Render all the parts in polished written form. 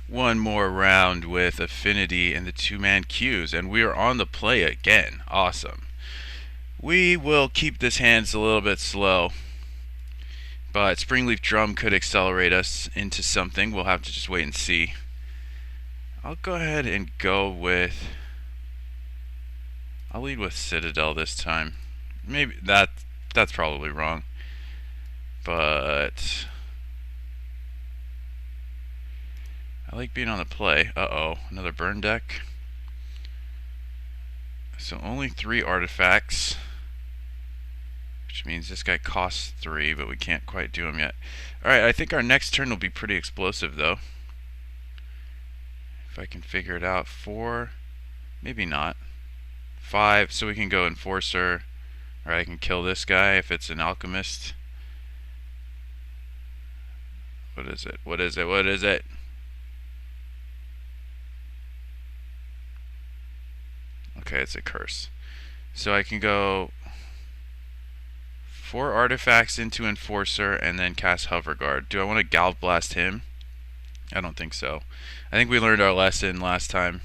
One more round with Affinity and the two-man queues, and we are on the play again. Awesome. We will keep this hand a little bit slow, but Springleaf Drum could accelerate us into something. We'll have to just wait and see. I'll go ahead and go with... I'll lead with Citadel this time. Maybe that's probably wrong. But I like being on the play. Uh-oh, another burn deck. So only 3 artifacts, which means this guy costs 3, but we can't quite do him yet. Alright, I think our next turn will be pretty explosive, though. If I can figure it out. 4, maybe not. 5, so we can go Enforcer, or I can kill this guy if it's an Alchemist. What is it? What is it? What is it? Okay, it's a curse. So I can go 4 artifacts into Enforcer and then cast Hover Guard. Do I want to Galv Blast him? I don't think so. I think we learned our lesson last time.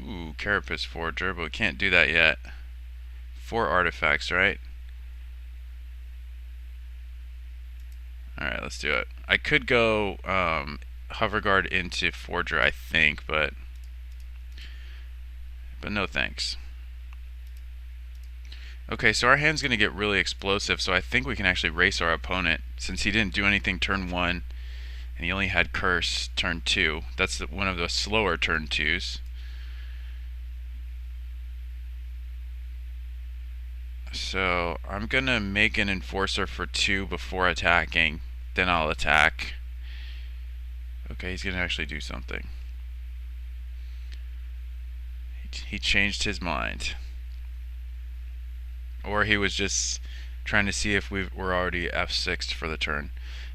Ooh, Carapace Forger, but we can't do that yet. 4 artifacts, right? Alright, let's do it. I could go Hover Guard into Forger, I think, but no thanks. Okay, so our hand's going to get really explosive, so I think we can actually race our opponent. Since he didn't do anything turn 1, and he only had Curse turn 2. That's one of the slower turn 2s. So I'm going to make an Enforcer for 2 before attacking. Then I'll attack. Okay, he's going to actually do something. He changed his mind. Or he was just trying to see if we're already F6'd for the turn.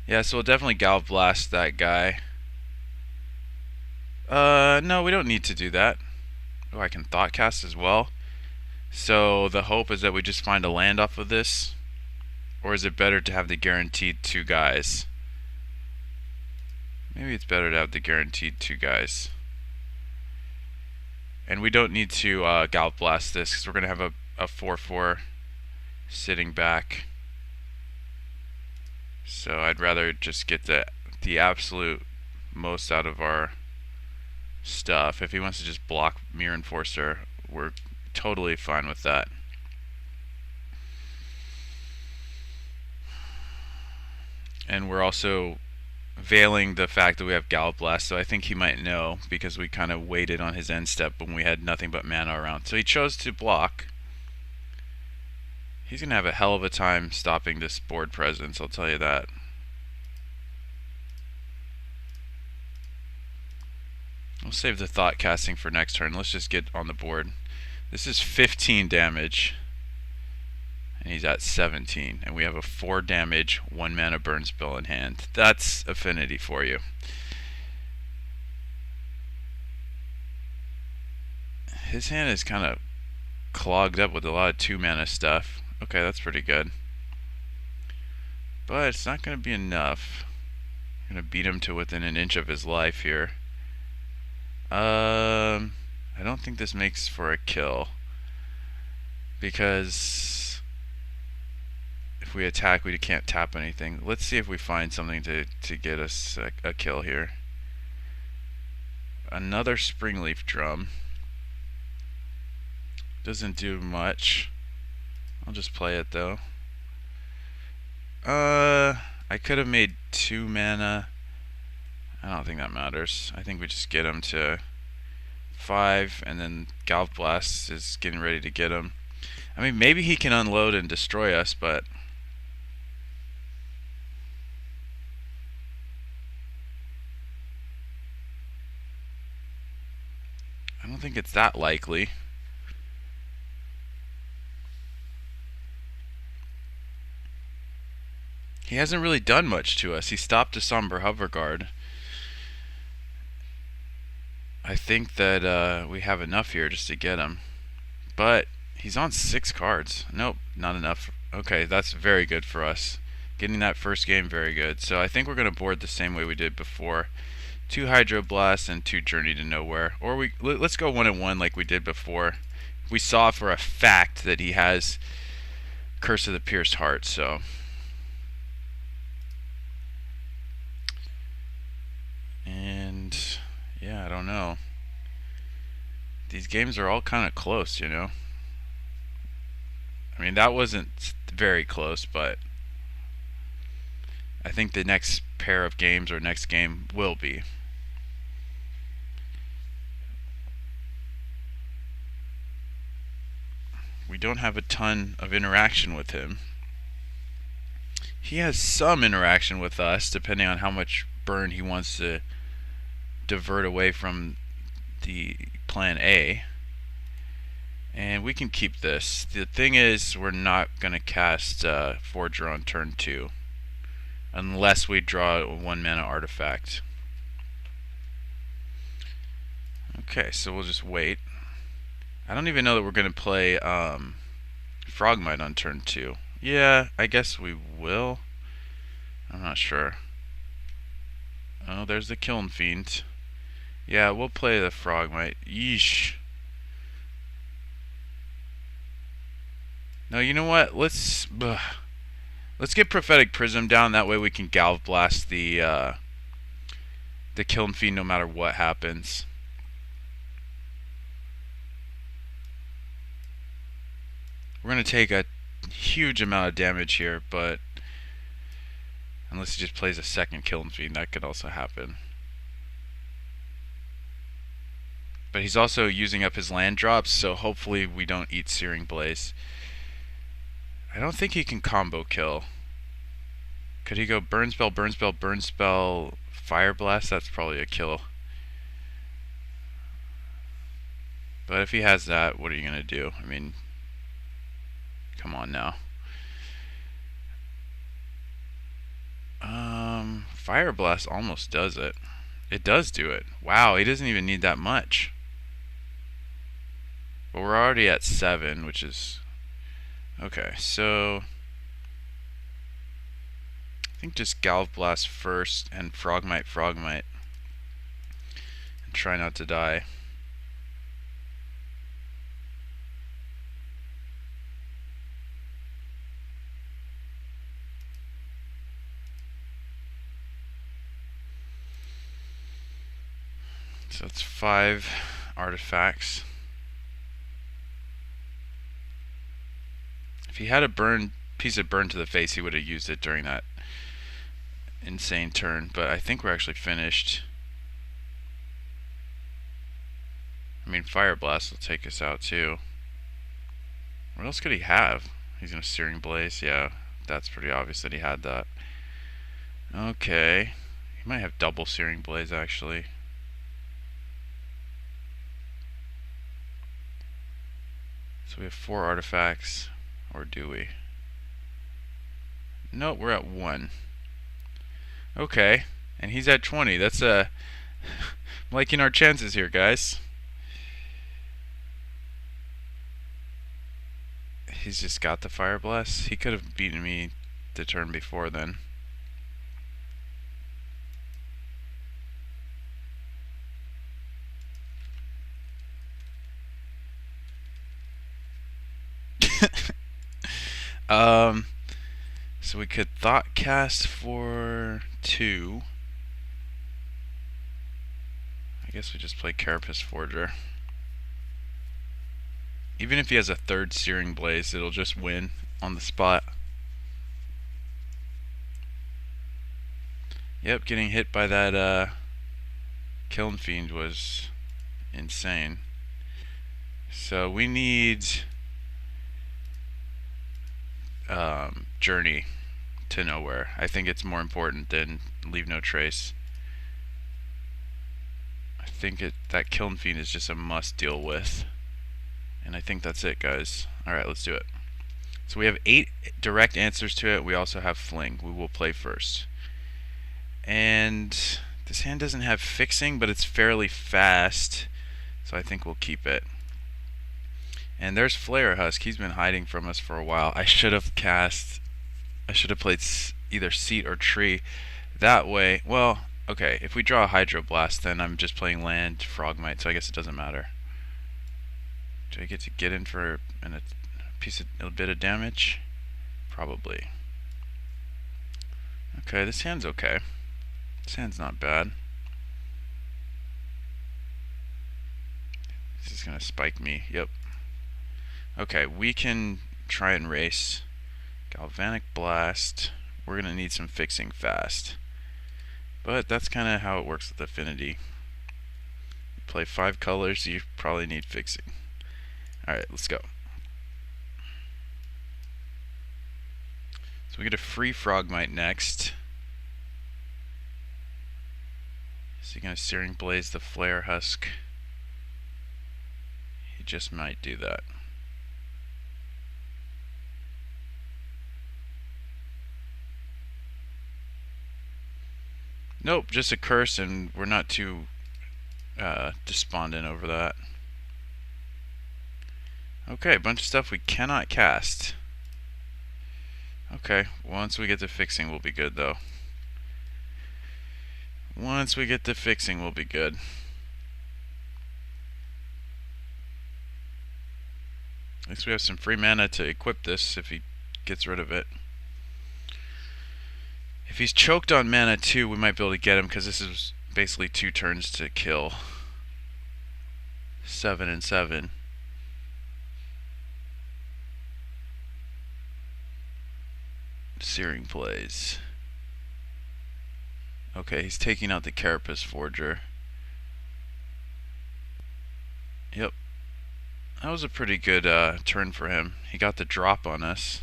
Yeah, so we'll definitely Galv Blast that guy. No, we don't need to do that. Oh, I can Thought Cast as well. So the hope is that we just find a land off of this. Or is it better to have the guaranteed 2 guys? Maybe it's better to have the guaranteed 2 guys. And we don't need to Galv Blast this because we're going to have a 4/4 sitting back. So I'd rather just get the absolute most out of our stuff. If he wants to just block Mirror Enforcer, we're totally fine with that. And we're also veiling the fact that we have Galv Blast, so I think he might know because we kind of waited on his end step when we had nothing but mana around. So he chose to block. He's going to have a hell of a time stopping this board presence, I'll tell you that. We'll save the Thought Casting for next turn. Let's just get on the board. This is 15 damage. And he's at 17. And we have a 4 damage, 1 mana burn spell in hand. That's Affinity for you. His hand is kind of clogged up with a lot of 2 mana stuff. Okay, that's pretty good. But it's not going to be enough. I'm going to beat him to within an inch of his life here. I don't think this makes for a kill. Because if we attack, we can't tap anything. Let's see if we find something to get us a kill here. Another Springleaf Drum. Doesn't do much. I'll just play it though. I could have made 2 mana. I don't think that matters. I think we just get him to 5, and then Galv Blast is getting ready to get him. I mean, maybe he can unload and destroy us, but I don't think it's that likely. He hasn't really done much to us. He stopped a Somber Hover Guard. I think that we have enough here just to get him. But he's on 6 cards. Nope, not enough. Okay, that's very good for us. Getting that first game very good. So I think we're going to board the same way we did before. 2 Hydroblast and 2 Journey to Nowhere. Or let's go 1 and 1 like we did before. We saw for a fact that he has Curse of the Pierced Heart, so. And yeah, I don't know. These games are all kind of close, you know. I mean, that wasn't very close, but I think the next pair of games or next game will be. We don't have a ton of interaction with him. He has some interaction with us, depending on how much burn he wants to divert away from the plan A. And we can keep this. The thing is, we're not going to cast Forger on turn 2. Unless we draw a 1 mana artifact. Okay, so we'll just wait. I don't even know that we're going to play Frogmite on turn 2. Yeah, I guess we will. I'm not sure. Oh, there's the Kiln Fiend. Yeah, we'll play the Frogmite. Yeesh. No, you know what? Let's get Prophetic Prism down. That way we can Galv Blast the Kiln Fiend no matter what happens. We're going to take a huge amount of damage here, but unless he just plays a second Kiln Fiend, that could also happen. But he's also using up his land drops, so hopefully we don't eat Searing Blaze. I don't think he can combo kill. Could he go Burn Spell, Burn Spell, Burn Spell, Fire Blast? That's probably a kill. But if he has that, what are you going to do? I mean, come on now. Fire Blast almost does it. It does do it. Wow, he doesn't even need that much. But we're already at 7, which is... Okay, so... I think just Galv Blast first and Frogmite. And try not to die. So it's 5 artifacts. If he had a piece of burn to the face, he would have used it during that insane turn. But I think we're actually finished. I mean, Fire Blast will take us out too. What else could he have? He's gonna Searing Blaze. Yeah, that's pretty obvious that he had that. Okay. He might have double Searing Blaze actually. So we have 4 artifacts. Or do we? No, we're at 1. Okay. And he's at 20. That's I'm liking our chances here, guys. He's just got the Fire Blast. He could have beaten me the turn before then. So we could Thought Cast for 2. I guess we just play Carapace Forger. Even if he has a 3rd Searing Blaze, it'll just win on the spot. Yep, getting hit by that Kiln Fiend was insane. So we need Journey to Nowhere. I think it's more important than Leave No Trace. I think that Kiln Fiend is just a must deal with. And I think that's it, guys. Alright, let's do it. So we have 8 direct answers to it. We also have Fling. We will play first. And this hand doesn't have fixing, but it's fairly fast. So I think we'll keep it. And there's Flare Husk. He's been hiding from us for a while. I should have played either seat or tree. That way, well, okay, if we draw a Hydroblast, then I'm just playing land Frogmite, so I guess it doesn't matter. Do I get to get in for a bit of damage? Probably. Okay, this hand's okay. This hand's not bad. This is gonna spike me. Yep. Okay, we can try and race. Galvanic Blast. We're gonna need some fixing fast. But that's kind of how it works with Affinity. You play 5 colors, you probably need fixing. Alright, let's go. So we get a free Frogmite next. Is he gonna Searing Blaze the Flare Husk? He just might do that. Nope, just a curse, and we're not too despondent over that. Okay, a bunch of stuff we cannot cast. Okay, once we get to fixing, we'll be good, though. Once we get to fixing, we'll be good. At least we have some free mana to equip this if he gets rid of it. If he's choked on mana too, we might be able to get him, because this is basically 2 turns to kill. 7 and 7. Searing Blaze. Okay, he's taking out the Carapace Forger. Yep. That was a pretty good turn for him. He got the drop on us.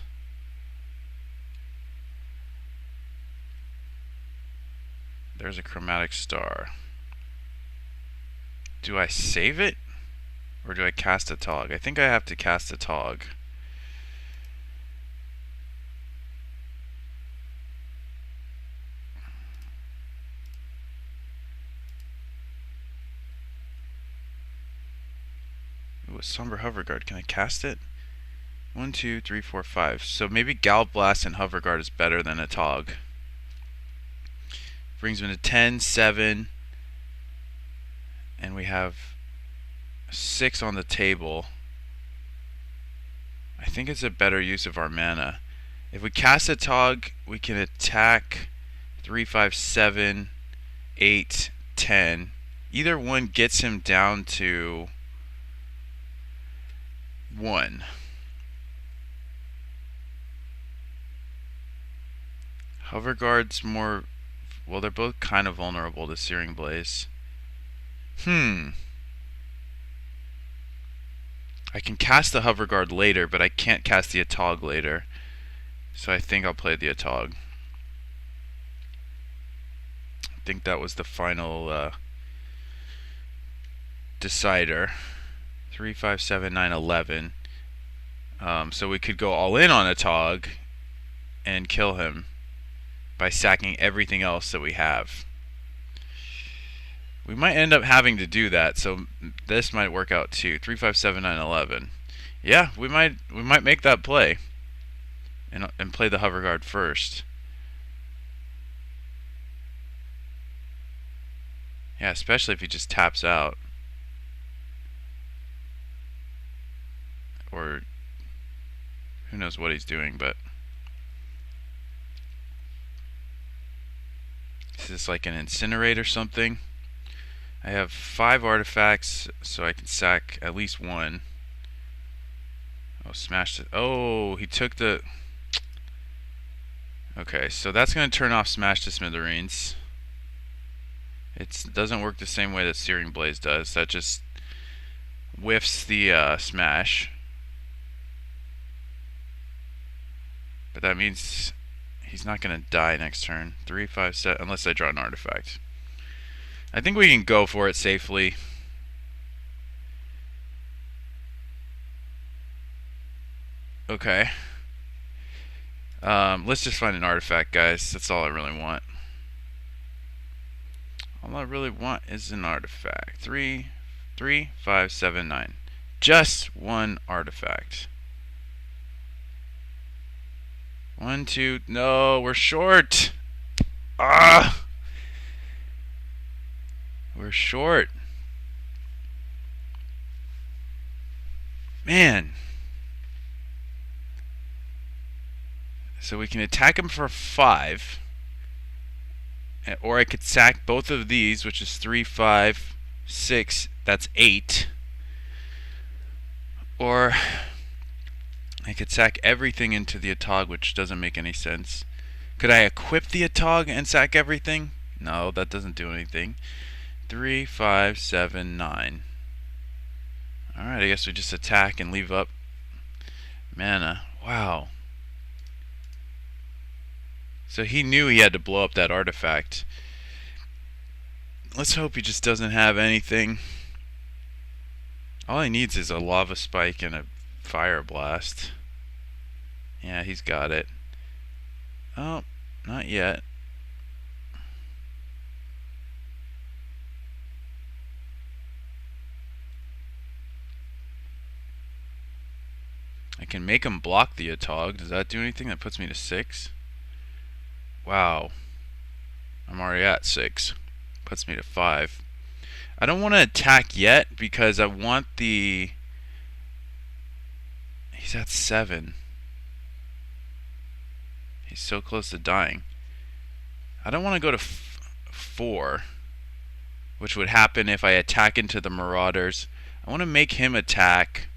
There's a Chromatic Star. Do I save it? Or do I cast a Tog? I think I have to cast a Tog. Ooh, a Somber Hoverguard. Can I cast it? 1, 2, 3, 4, 5. So maybe Galblast and Hoverguard is better than a Tog. Brings me to 10, 7, and we have 6 on the table. I think it's a better use of our mana. If we cast a Tog, we can attack 3, 5, 7, 8, 10. Either one gets him down to 1. Hoverguard's more... Well, they're both kind of vulnerable to Searing Blaze. I can cast the Hoverguard later, but I can't cast the Atog later. So I think I'll play the Atog. I think that was the final decider. 3, 5, 7, 9, 11. So we could go all in on Atog and kill him by sacking everything else that we have. We might end up having to do that, so this might work out too. 3, 5, 7, 9, 11. Yeah, we might make that play and play the Hoverguard first. Yeah, especially if he just taps out. Or who knows what he's doing, but is this like an Incinerate or something? I have 5 artifacts, so I can sack at least 1. Oh, smashed it. Oh, he took the... Okay, so that's going to turn off Smash to Smithereens. It doesn't work the same way that Searing Blaze does. That just whiffs the Smash. But that means he's not going to die next turn. 3, 5, 7, unless I draw an artifact. I think we can go for it safely. Okay. Let's just find an artifact, guys. That's all I really want. All I really want is an artifact. 3, 5, 7, 9. Just one artifact. 1, 2. No, we're short. Ah! We're short. Man. So we can attack him for 5. Or I could sack both of these, which is 3, 5, 6. That's 8. Or I could sack everything into the Atog, which doesn't make any sense. Could I equip the Atog and sack everything? No, that doesn't do anything. 3, 5, 7, 9. Alright, I guess we just attack and leave up mana. Wow. So he knew he had to blow up that artifact. Let's hope he just doesn't have anything. All he needs is a lava spike and a fire blast. Yeah, he's got it. Oh, not yet. I can make him block the Atog. Does that do anything? That puts me to 6. Wow. I'm already at 6. Puts me to 5. I don't want to attack yet because I want the... He's at 7. He's so close to dying. I don't want to go to 4, which would happen if I attack into the Marauders. I want to make him attack,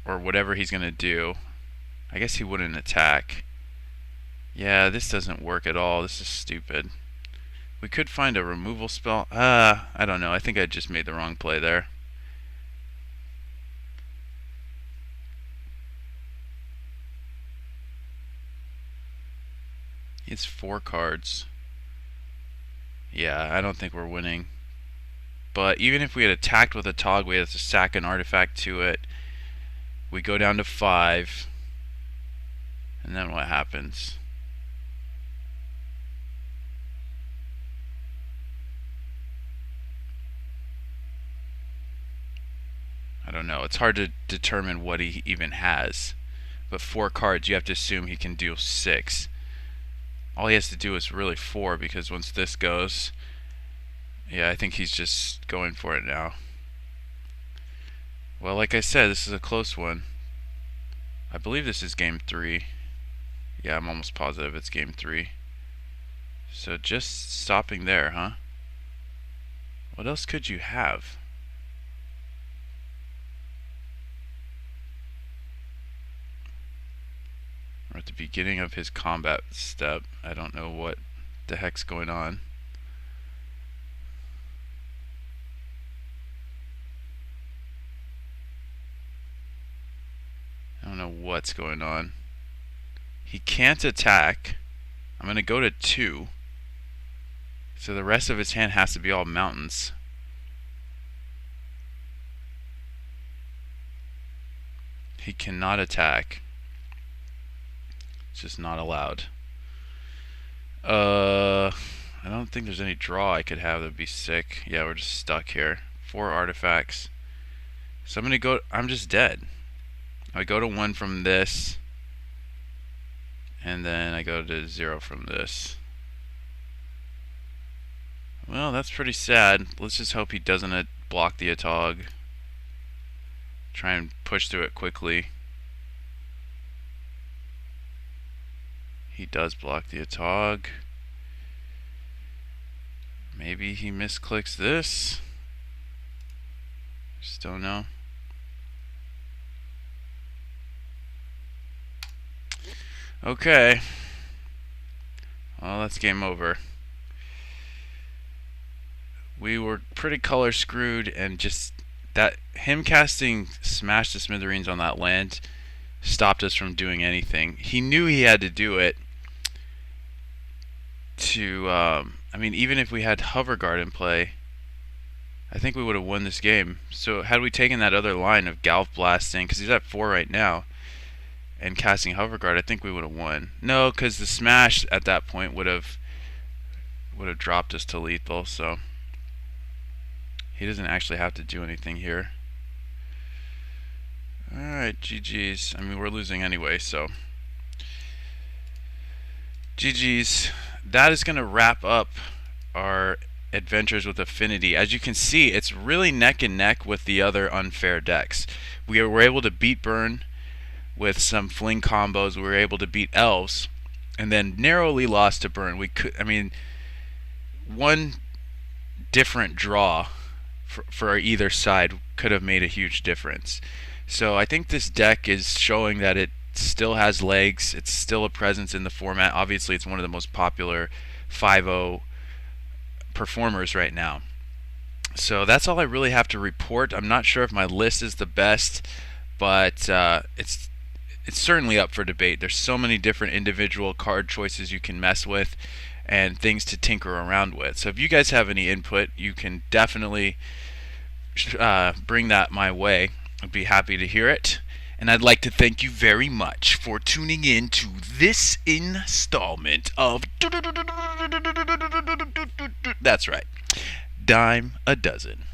or whatever he's going to do. I guess he wouldn't attack. Yeah, this doesn't work at all. This is stupid. We could find a removal spell. I don't know. I think I just made the wrong play there. He has 4 cards. Yeah, I don't think we're winning. But even if we had attacked with a Tog, we had to sack an artifact to it. We go down to 5. And then what happens? I don't know. It's hard to determine what he even has. But 4 cards, you have to assume he can do 6. All he has to do is really 4, because once this goes... Yeah, I think he's just going for it now. Well, like I said, this is a close one. I believe this is game 3. Yeah, I'm almost positive it's game 3. So just stopping there, huh? What else could you have? We're at the beginning of his combat step. I don't know what the heck's going on. I don't know what's going on. He can't attack. I'm going to go to 2. So the rest of his hand has to be all mountains. He cannot attack. It's just not allowed. I don't think there's any draw I could have that would be sick. Yeah, we're just stuck here. 4 artifacts. So I'm going to go... I'm just dead. I go to 1 from this. And then I go to 0 from this. Well, that's pretty sad. Let's just hope he doesn't block the Atog. Try and push through it quickly. He does block the Atog. Maybe he misclicks this. Just don't know. Okay. Well, that's game over. We were pretty color screwed, and just that him casting Smash to Smithereens on that land stopped us from doing anything. He knew he had to do it to I mean, even if we had Hover Guard in play, I think we would have won this game. So had we taken that other line of Galv blasting, because he's at 4 right now, and casting Hover Guard, I think we would have won. No, because the Smash at that point would have dropped us to lethal. So he doesn't actually have to do anything here. Alright, GG's. I mean, we're losing anyway, so GG's. That is going to wrap up our adventures with Affinity. As you can see, it's really neck and neck with the other unfair decks. We were able to beat Burn with some fling combos. We were able to beat Elves, and then narrowly lost to Burn. One different draw for either side could have made a huge difference. So I think this deck is showing that it still has legs. It's still a presence in the format. Obviously, it's one of the most popular 5-0 performers right now. So that's all I really have to report. I'm not sure if my list is the best, but it's certainly up for debate. There's so many different individual card choices you can mess with and things to tinker around with. So if you guys have any input, you can definitely bring that my way. I'd be happy to hear it. And I'd like to thank you very much for tuning in to this installment of... That's right, Dime a Dozen.